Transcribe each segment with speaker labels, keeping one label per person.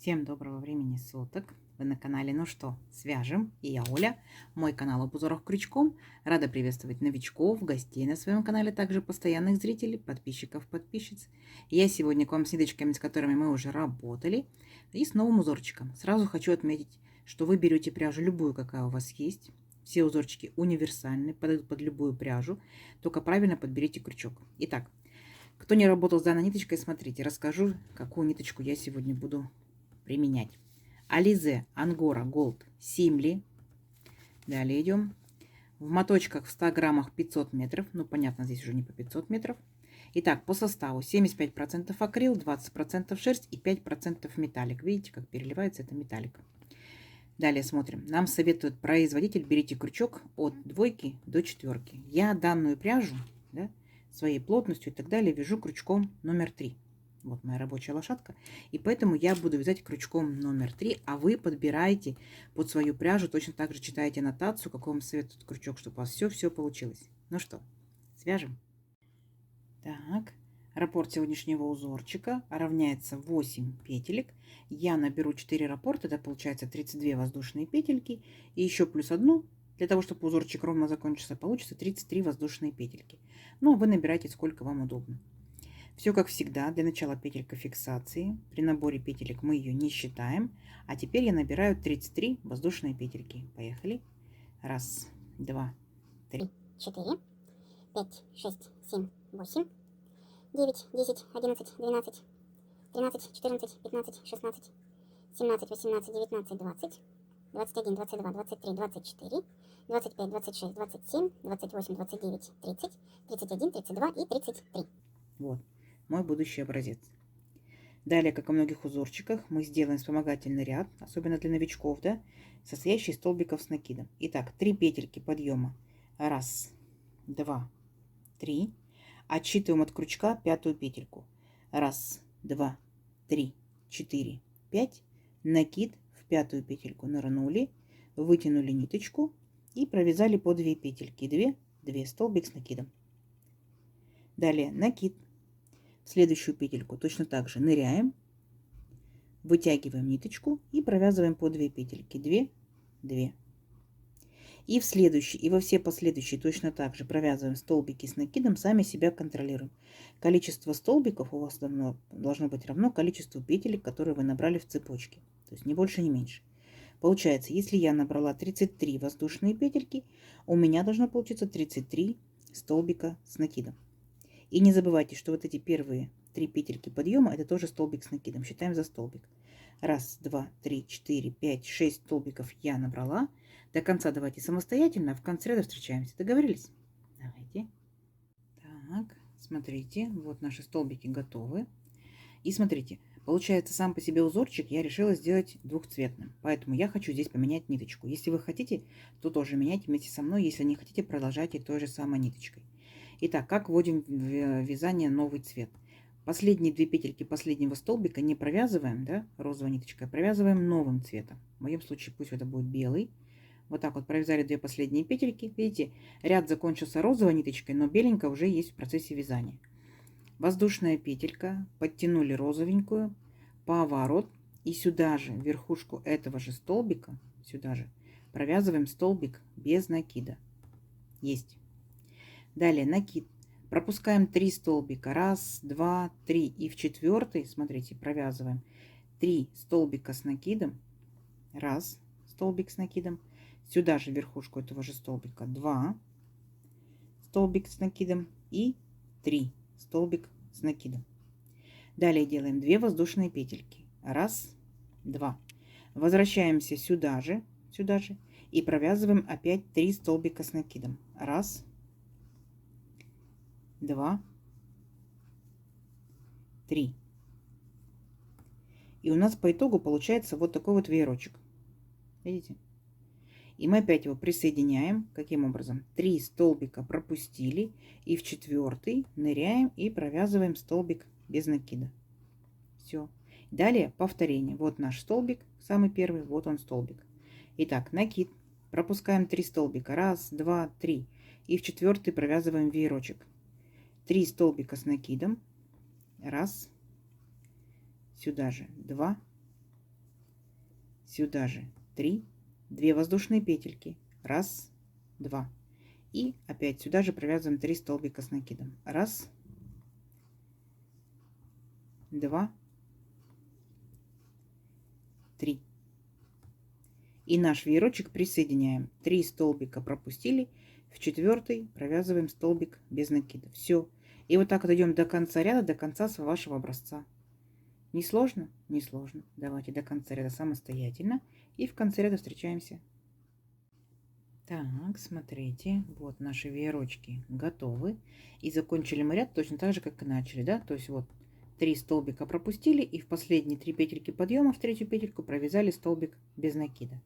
Speaker 1: Всем доброго времени суток! Вы на канале «Ну что, свяжем?» И я Оля. Мой канал об узорах крючком. Рада приветствовать новичков, гостей на своем канале, также постоянных зрителей, подписчиков, подписчиц. Я сегодня к вам с ниточками, с которыми мы уже работали, и с новым узорчиком. Сразу хочу отметить, что вы берете пряжу любую, какая у вас есть. Все узорчики универсальны, подойдут под любую пряжу, только правильно подберите крючок. Итак, кто не работал с данной ниточкой, смотрите, расскажу, какую ниточку я сегодня буду применять. Ализе Ангора Голд Симли. Далее идем. В моточках в 100 граммах 500 метров. Ну, понятно, здесь уже не по 500 метров. Итак, по составу 75% акрил, 20% шерсть и 5% металлик. Видите, как переливается эта металлика. Далее смотрим. Нам советует производитель, берите крючок от 2 до 4. Я данную пряжу, да, своей плотностью и так далее вяжу крючком номер 3. Вот моя рабочая лошадка. И поэтому я буду вязать крючком номер 3, а вы подбираете под свою пряжу, точно так же читаете аннотацию, какой вам советует крючок, чтобы у вас все получилось. Ну что, свяжем? Так, раппорт сегодняшнего узорчика равняется 8 петелек. Я наберу 4 раппорта, это получается 32 воздушные петельки. И еще плюс одну, для того, чтобы узорчик ровно закончился, получится 33 воздушные петельки. Ну, а вы набирайте, сколько вам удобно. Все как всегда, для начала петелька фиксации. При наборе петелек мы ее не считаем. А теперь я набираю 33 воздушные петельки. Поехали. Раз, два, три,
Speaker 2: 4, 5, 6, 7, 8, 9, 10, 11, 12, 13, 14, 15, 16, 17, 18, 19, 20, 21, 22, 23, 24, 25, 26, 27, 28, 29, 30, 31, 32 и 33.
Speaker 1: Вот мой будущий образец. Далее, как и в многих узорчиках, мы сделаем вспомогательный ряд, особенно для новичков, да, состоящий из столбиков с накидом. Итак, 3 петельки подъема. Раз, два, три. Отсчитываем от крючка 5-ю петельку. Раз, два, три, 4, 5. Накид в 5-ю петельку нырнули, вытянули ниточку и провязали по 2 петельки. 2 столбик с накидом. Далее накид. В следующую петельку точно так же ныряем, вытягиваем ниточку и провязываем по 2 петельки. 2, 2. И в следующий, и во все последующие точно так же провязываем столбики с накидом, сами себя контролируем. Количество столбиков у вас должно быть равно количеству петелек, которые вы набрали в цепочке. То есть не больше, не меньше. Получается, если я набрала 33 воздушные петельки, у меня должно получиться 33 столбика с накидом. И не забывайте, что вот эти первые 3 петельки подъема, это тоже столбик с накидом. Считаем за столбик. Раз, два, три, 4, 5, 6 столбиков я набрала. До конца давайте самостоятельно, а в конце ряда встречаемся. Договорились? Давайте. Так, смотрите, вот наши столбики готовы. И смотрите, получается, сам по себе узорчик я решила сделать двухцветным. Поэтому я хочу здесь поменять ниточку. Если вы хотите, то тоже меняйте вместе со мной. Если не хотите, продолжайте той же самой ниточкой. Итак, как вводим в вязание новый цвет? Последние 2 петельки последнего столбика не провязываем, да, розовой ниточкой, а провязываем новым цветом. В моем случае пусть это будет белый. Вот так вот провязали 2 последние петельки. Видите, ряд закончился розовой ниточкой, но беленькая уже есть в процессе вязания. Воздушная петелька, подтянули розовенькую, поворот. И сюда же, в верхушку этого же столбика, сюда же, провязываем столбик без накида. Есть. Далее накид. Пропускаем 3 столбика. Раз, два, 3. И в 4-й, смотрите, провязываем 3 столбика с накидом. Раз, столбик с накидом. Сюда же, в верхушку этого же столбика, 2 столбик с накидом и 3 столбик с накидом. Далее делаем 2 воздушные петельки. Раз, два. Возвращаемся сюда же и провязываем опять 3 столбика с накидом. Раз, 2, 3. И у нас по итогу получается вот такой вот веерочек. Видите? И мы опять его присоединяем. Каким образом? 3 столбика пропустили. И в 4-й ныряем и провязываем столбик без накида. Все. Далее повторение. Вот наш столбик, самый первый, вот он столбик. Итак, накид. Пропускаем 3 столбика. Раз, два, 3. И в 4-й провязываем веерочек. 3 столбика с накидом. Раз. Сюда же 2, сюда же 3, 2 воздушные петельки, раз, два, и опять сюда же провязываем 3 столбика с накидом, раз, два, три. И наш веерочек присоединяем. 3 столбика пропустили, в 4 провязываем столбик без накида. Все. И вот так вот идем до конца ряда, до конца вашего образца. Не сложно? Не сложно. Давайте до конца ряда самостоятельно. И в конце ряда встречаемся. Так, смотрите, вот наши веерочки готовы. И закончили мы ряд точно так же, как и начали, да? То есть вот 3 столбика пропустили, и в последние 3 петельки подъема в третью петельку провязали столбик без накида.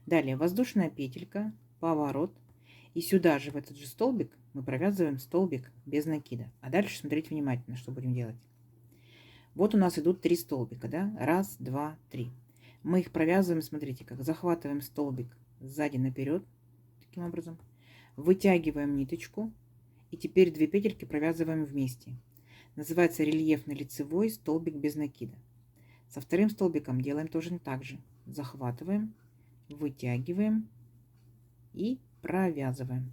Speaker 1: Далее воздушная петелька, поворот, и сюда же в этот же столбик мы провязываем столбик без накида. А дальше смотрите внимательно, что будем делать. Вот у нас идут 3 столбика, да? Раз, два, три. Мы их провязываем, смотрите, как захватываем столбик сзади наперед, таким образом, вытягиваем ниточку, и теперь 2 петельки провязываем вместе. Называется рельефно-лицевой столбик без накида. Со вторым столбиком делаем тоже так же. Захватываем, вытягиваем и провязываем.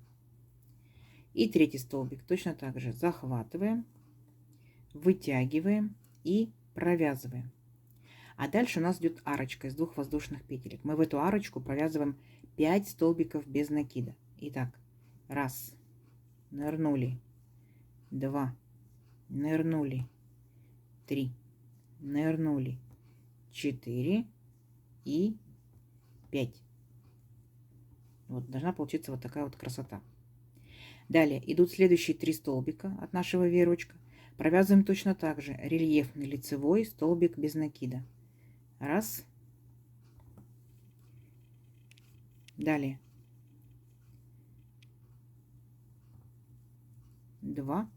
Speaker 1: И третий столбик точно так же захватываем, вытягиваем и провязываем. А дальше у нас идет арочка из 2 воздушных петелек. Мы в эту арочку провязываем 5 столбиков без накида. Итак, раз, нырнули, 2, нырнули, 3, нырнули, 4 и 5. Вот должна получиться вот такая вот красота. Далее идут следующие 3 столбика от нашего веерочка. Провязываем точно так же рельефный лицевой столбик без накида. Раз. Далее. 2.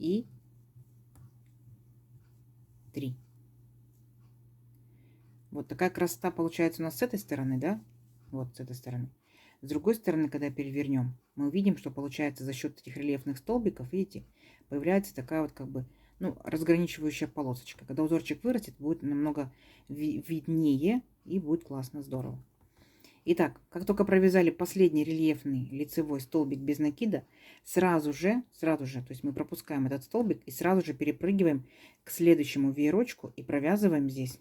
Speaker 1: И 3. Вот такая красота получается у нас с этой стороны, да? Вот с этой стороны. С другой стороны, когда перевернем, мы увидим, что получается за счет этих рельефных столбиков, видите, появляется такая вот как бы, ну, разграничивающая полосочка. Когда узорчик вырастет, будет намного виднее и будет классно, здорово. Итак, как только провязали последний рельефный лицевой столбик без накида, сразу же, то есть мы пропускаем этот столбик и сразу же перепрыгиваем к следующему веерочку и провязываем здесь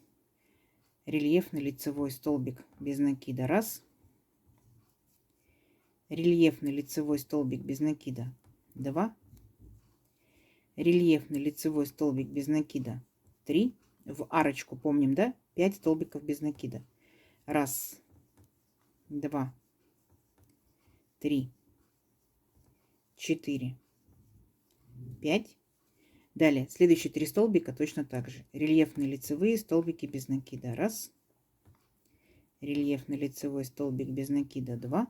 Speaker 1: рельефный лицевой столбик без накида. Раз. Рельефный лицевой столбик без накида. 2. Рельефный лицевой столбик без накида. 3. В арочку, помним, да? 5 столбиков без накида. Раз. 2. 3. 4. 5. Далее, следующие 3 столбика точно так же. Рельефные лицевые столбики без накида. Раз. Рельефный лицевой столбик без накида. 2.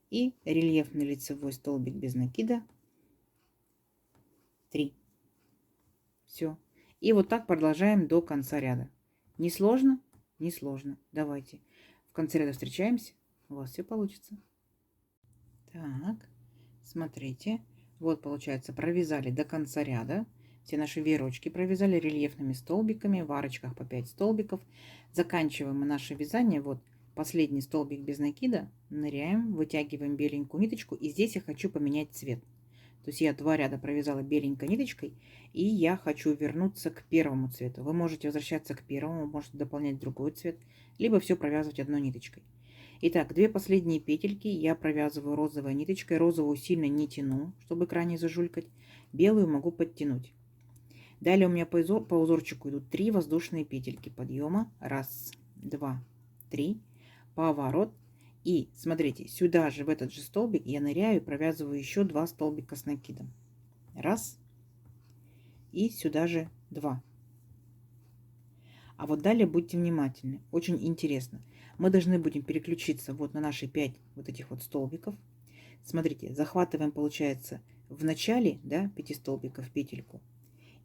Speaker 1: И рельефный лицевой столбик без накида. 3. Все. И вот так продолжаем до конца ряда. Не сложно? Не сложно. Давайте. В конце ряда встречаемся. У вас все получится. Так, смотрите. Вот, получается, провязали до конца ряда. Все наши веерочки провязали рельефными столбиками, в арочках по 5 столбиков. Заканчиваем мы наше вязание. Вот последний столбик без накида. Ныряем, вытягиваем беленькую ниточку. И здесь я хочу поменять цвет. То есть я 2 ряда провязала беленькой ниточкой. И я хочу вернуться к первому цвету. Вы можете возвращаться к первому, можете дополнять другой цвет. Либо все провязывать одной ниточкой. Итак, 2 последние петельки я провязываю розовой ниточкой. Розовую сильно не тяну, чтобы экран не зажулькать. Белую могу подтянуть. Далее у меня по узорчику идут 3 воздушные петельки подъема. Раз, два, три. Поворот. И смотрите, сюда же в этот же столбик я ныряю и провязываю еще 2 столбика с накидом. Раз. И сюда же 2. А вот далее будьте внимательны. Очень интересно. Мы должны будем переключиться вот на наши 5 вот этих вот столбиков. Смотрите, захватываем, получается, в начале, да, 5 столбиков петельку.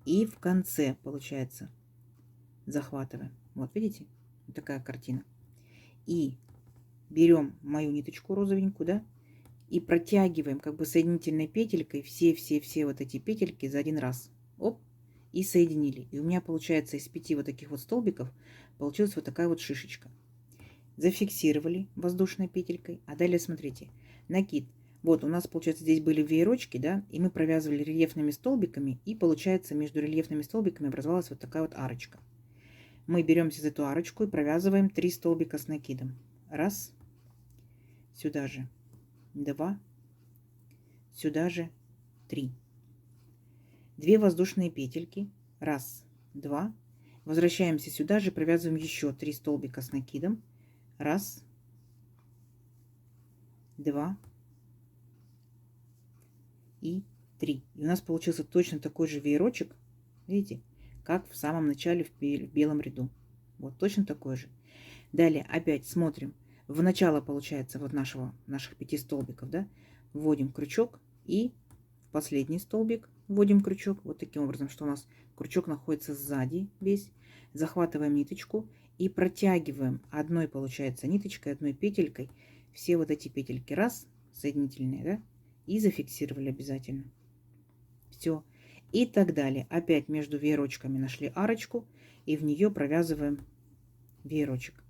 Speaker 1: И в конце, получается, захватываем. Вот видите? Вот такая картина. И берем мою ниточку розовенькую, да, и протягиваем как бы соединительной петелькой все вот эти петельки за один раз. Оп. и соединили. И у меня получается из 5 вот таких вот столбиков получилась вот такая вот шишечка. Зафиксировали воздушной петелькой. А далее смотрите, накид. Вот у нас, получается, здесь были веерочки, да, и мы провязывали рельефными столбиками, и получается между рельефными столбиками образовалась вот такая вот арочка. Мы берем за эту арочку и провязываем 3 столбика с накидом. Раз, сюда же 2, сюда же 3. 2 воздушные петельки. Раз, 2. Возвращаемся сюда же, провязываем еще 3 столбика с накидом. Раз, 2 и 3. И у нас получился точно такой же веерочек, видите, как в самом начале в белом ряду. Вот точно такой же. Далее опять смотрим. В начало получается вот наших 5 столбиков, да, вводим крючок и в последний столбик вводим крючок. Вот таким образом, что у нас крючок находится сзади весь. Захватываем ниточку и протягиваем одной, получается, ниточкой, одной петелькой все вот эти петельки. Раз, соединительные, да, и зафиксировали обязательно. Все. И так далее. Опять между веерочками нашли арочку и в нее провязываем веерочек.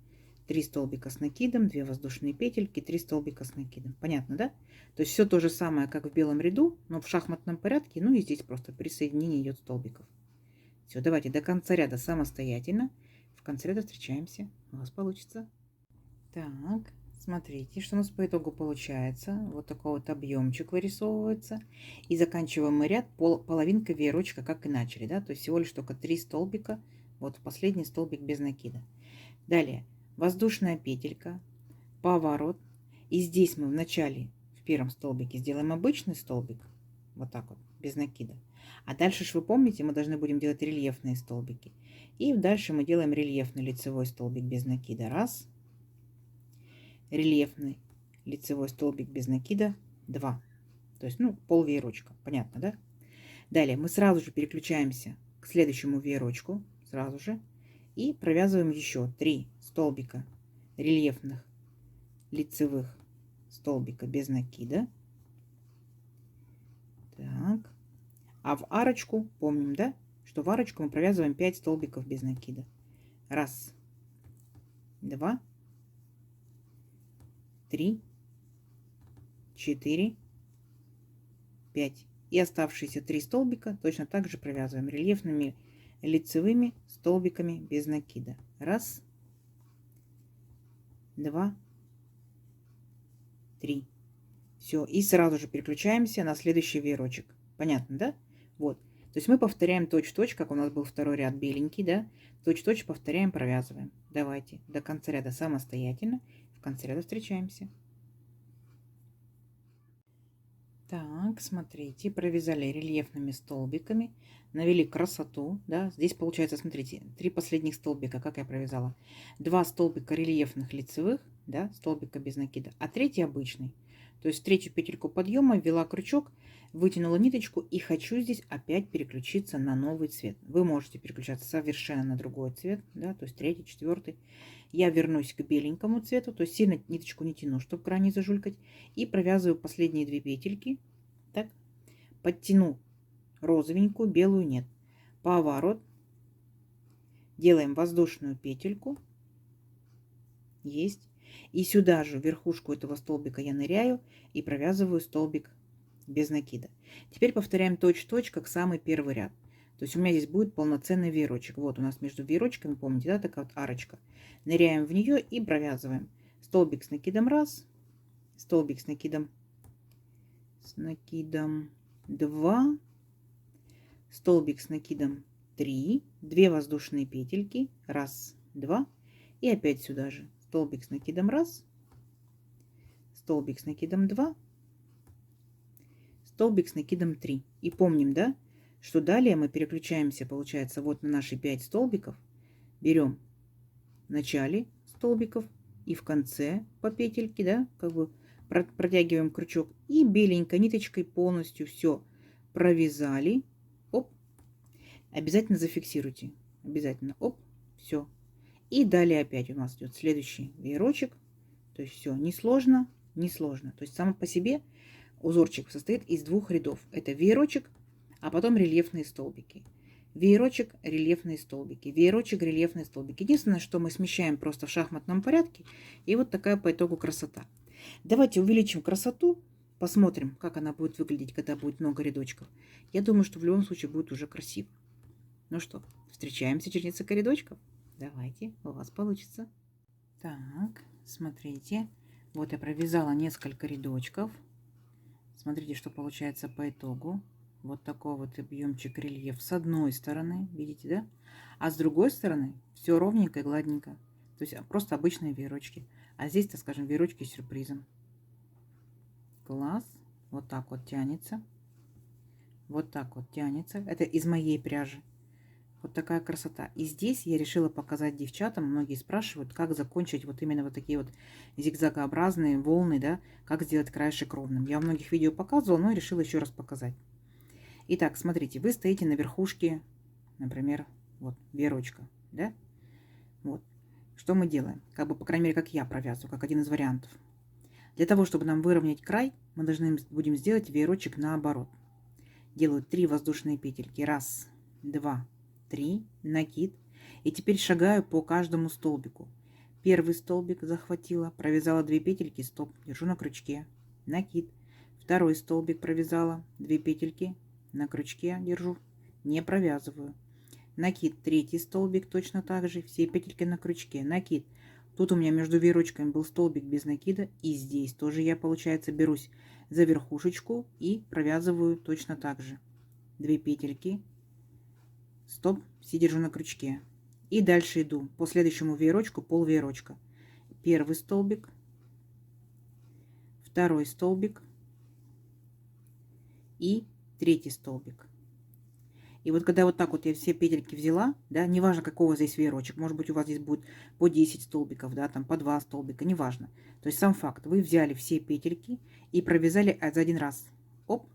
Speaker 1: 3 столбика с накидом, 2 воздушные петельки, 3 столбика с накидом. Понятно, да? То есть все то же самое, как в белом ряду, но в шахматном порядке. Ну и здесь просто присоединение идет столбиков. Все, давайте до конца ряда самостоятельно. В конце ряда встречаемся. У вас получится. Так, смотрите, что у нас по итогу получается. Вот такой вот объемчик вырисовывается. И заканчиваем мы ряд половинкой веерочка, как и начали, да? То есть всего лишь только 3 столбика. Вот последний столбик без накида. Далее воздушная петелька, поворот. И здесь мы в начале, в первом столбике, сделаем обычный столбик. Вот так вот, без накида. А дальше, вы помните, мы должны будем делать рельефные столбики. И дальше мы делаем рельефный лицевой столбик без накида. Раз. Рельефный лицевой столбик без накида. 2. То есть, ну, пол веерочка. Понятно, да? Далее мы сразу же переключаемся к следующему веерочку. Сразу же. И провязываем еще 3 столбика рельефных лицевых столбика без накида. Так. А в арочку, помним, да, что в арочку мы провязываем 5 столбиков без накида. Раз, 2, 3, 4, 5. И оставшиеся 3 столбика точно так же провязываем рельефными лицевыми столбиками без накида. Раз, 2, 3. Все. И сразу же переключаемся на следующий веерочек. Понятно, да? Вот. То есть мы повторяем точь-в-точь, как у нас был второй ряд беленький, да? Точь-в-точь повторяем, провязываем. Давайте до конца ряда самостоятельно. В конце ряда встречаемся. Так, смотрите, провязали рельефными столбиками, навели красоту, да, здесь получается, смотрите, 3 последних столбика, как я провязала, 2 столбика рельефных лицевых, да, столбика без накида, а третий обычный, то есть в третью петельку подъема ввела крючок, вытянула ниточку и хочу здесь опять переключиться на новый цвет. Вы можете переключаться совершенно на другой цвет, да, то есть третий, четвертый. Я вернусь к беленькому цвету, то есть сильно ниточку не тяну, чтобы край не зажулькать. И провязываю последние 2 петельки. Так, подтяну розовенькую, белую нет. Поворот. Делаем воздушную петельку. Есть. И сюда же, в верхушку этого столбика я ныряю и провязываю столбик без накида. Теперь повторяем точь-в-точь, как самый первый ряд. То есть у меня здесь будет полноценный веерочек. Вот у нас между веерочками, помните, да, такая вот арочка. Ныряем в нее и провязываем столбик с накидом раз, столбик с накидом 2, столбик с накидом 3, 2 воздушные петельки, раз, 2, и опять сюда же столбик с накидом раз, столбик с накидом 2, столбик с накидом 3. И помним, да, что далее мы переключаемся, получается, вот на наши 5 столбиков, берем в начале столбиков и в конце по петельке, да, как бы протягиваем крючок и беленькой ниточкой полностью все провязали. Оп. Обязательно зафиксируйте. Обязательно. Оп. Все. И далее опять у нас идет следующий веерочек. То есть все несложно, несложно. То есть само по себе узорчик состоит из 2 рядов. Это веерочек, а потом рельефные столбики. веерочек, рельефные столбики, веерочек, рельефные столбики. Единственное, что мы смещаем просто в шахматном порядке. И вот такая по итогу красота. Давайте увеличим красоту, посмотрим, как она будет выглядеть, когда будет много рядочков. Я думаю, что в любом случае будет уже красиво. Ну что, встречаемся через несколько рядочков. Давайте, у вас получится. Так, смотрите. Вот я провязала несколько рядочков. Смотрите, что получается по итогу. Вот такой вот объемчик рельеф с одной стороны, видите, да? А с другой стороны все ровненько и гладненько. То есть просто обычные веерочки. А здесь, так скажем, веерочки с сюрпризом. Класс. Вот так вот тянется. Вот так вот тянется. Это из моей пряжи. Вот такая красота. И здесь я решила показать девчатам. Многие спрашивают, как закончить вот именно вот такие вот зигзагообразные волны, да? Как сделать краешек ровным. Я в многих видео показывала, но решила еще раз показать. Итак, смотрите, вы стоите на верхушке, например, вот веерочка, да? Вот. Что мы делаем? Как бы, по крайней мере, как я провязываю, как один из вариантов. Для того, чтобы нам выровнять край, мы должны будем сделать веерочек наоборот. Делаю 3 воздушные петельки. 1, 2, 3, накид. И теперь шагаю по каждому столбику. Первый столбик захватила, провязала 2 петельки, стоп, держу на крючке, накид. Второй столбик провязала 2 петельки, на крючке держу, не провязываю. Накид, третий столбик точно так же, все петельки на крючке, накид. Тут у меня между веерочками был столбик без накида, и здесь тоже я, получается, берусь за верхушечку и провязываю точно так же. 2 петельки, стоп, все держу на крючке. И дальше иду по следующему веерочку, пол веерочка. Первый столбик, второй столбик и третий столбик. И вот когда вот так вот я все петельки взяла, да, неважно какого здесь веерочек, может быть у вас здесь будет по 10 столбиков, да, там по 2 столбика, неважно. То есть сам факт, вы взяли все петельки и провязали за один раз. Оп,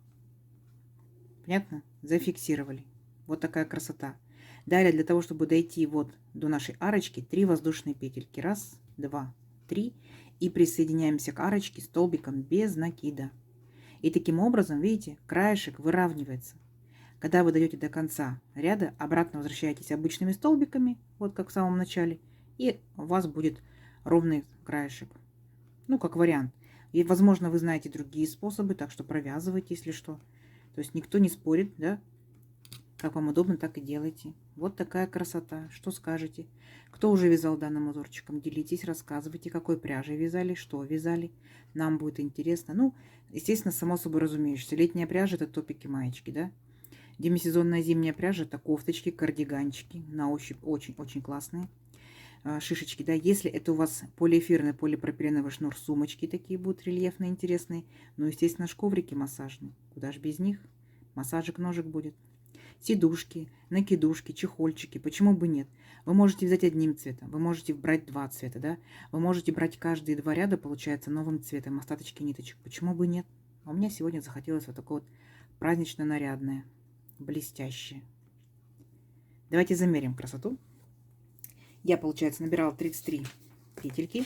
Speaker 1: понятно? Зафиксировали. Вот такая красота. Далее для того, чтобы дойти вот до нашей арочки, 3 воздушные петельки. 1, 2, 3. И присоединяемся к арочке столбиком без накида. И таким образом, видите, краешек выравнивается. Когда вы дойдете до конца ряда, обратно возвращаетесь обычными столбиками, вот как в самом начале, и у вас будет ровный краешек. Ну, как вариант. И, возможно, вы знаете другие способы, так что провязывайте, если что. То есть никто не спорит, да? Как вам удобно, так и делайте. Вот такая красота. Что скажете? Кто уже вязал данным узорчиком? Делитесь, рассказывайте, какой пряжей вязали, что вязали. Нам будет интересно. Ну, естественно, само собой разумеешься. Летняя пряжа – это топики, маечки, да? Демисезонная зимняя пряжа – это кофточки, кардиганчики. На ощупь очень-очень классные. Шишечки, да? Если это у вас полиэфирный, полипропиленовый шнур, сумочки такие будут рельефные, интересные. Ну, естественно, коврики массажные. Куда же без них? Массажик, ножик будет. Сидушки, накидушки, чехольчики. Почему бы нет? Вы можете взять одним цветом, вы можете брать 2 цвета, да? Вы можете брать каждые 2 ряда, получается, новым цветом, остаточки ниточек. Почему бы нет? А у меня сегодня захотелось вот такое вот празднично-нарядное, блестящее. Давайте замерим красоту. Я, получается, набирала 33 петельки.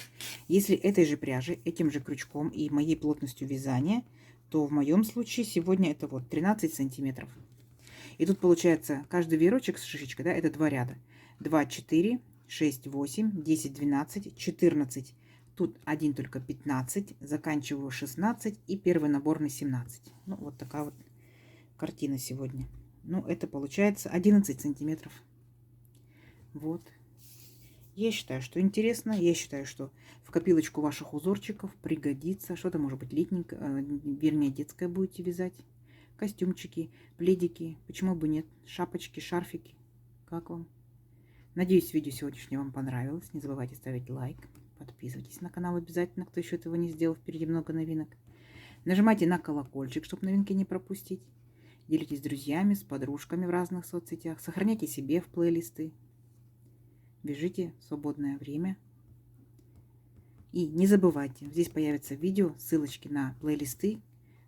Speaker 1: Если этой же пряжи, этим же крючком и моей плотностью вязания, то в моем случае сегодня это вот 13 сантиметров. И тут получается каждый веерочек с шишечкой, да, это 2 ряда. 2, 4, 6, 8, 10, 12, 14. Тут один только 15, заканчиваю 16 и первый наборный 17. Ну, вот такая вот картина сегодня. Ну, это получается 11 сантиметров. Вот. Я считаю, что интересно. Я считаю, что в копилочку ваших узорчиков пригодится. Что-то может быть летненькое, вернее, детское будете вязать. Костюмчики, пледики, почему бы нет, шапочки, шарфики. Как вам? Надеюсь, видео сегодняшнее вам понравилось. Не забывайте ставить лайк, подписывайтесь на канал обязательно, кто еще этого не сделал. Впереди много новинок. Нажимайте на колокольчик, чтобы новинки не пропустить. Делитесь с друзьями, с подружками в разных соцсетях. Сохраняйте себе в плейлисты. Вяжите в свободное время. И не забывайте, здесь появятся видео, ссылочки на плейлисты,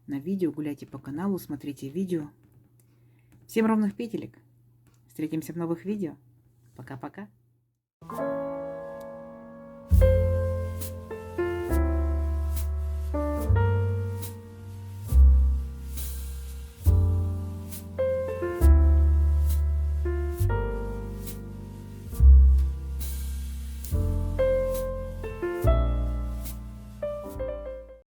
Speaker 1: на видео. Гуляйте по каналу, смотрите видео. Всем ровных петелек. Встретимся в новых видео. Пока-пока.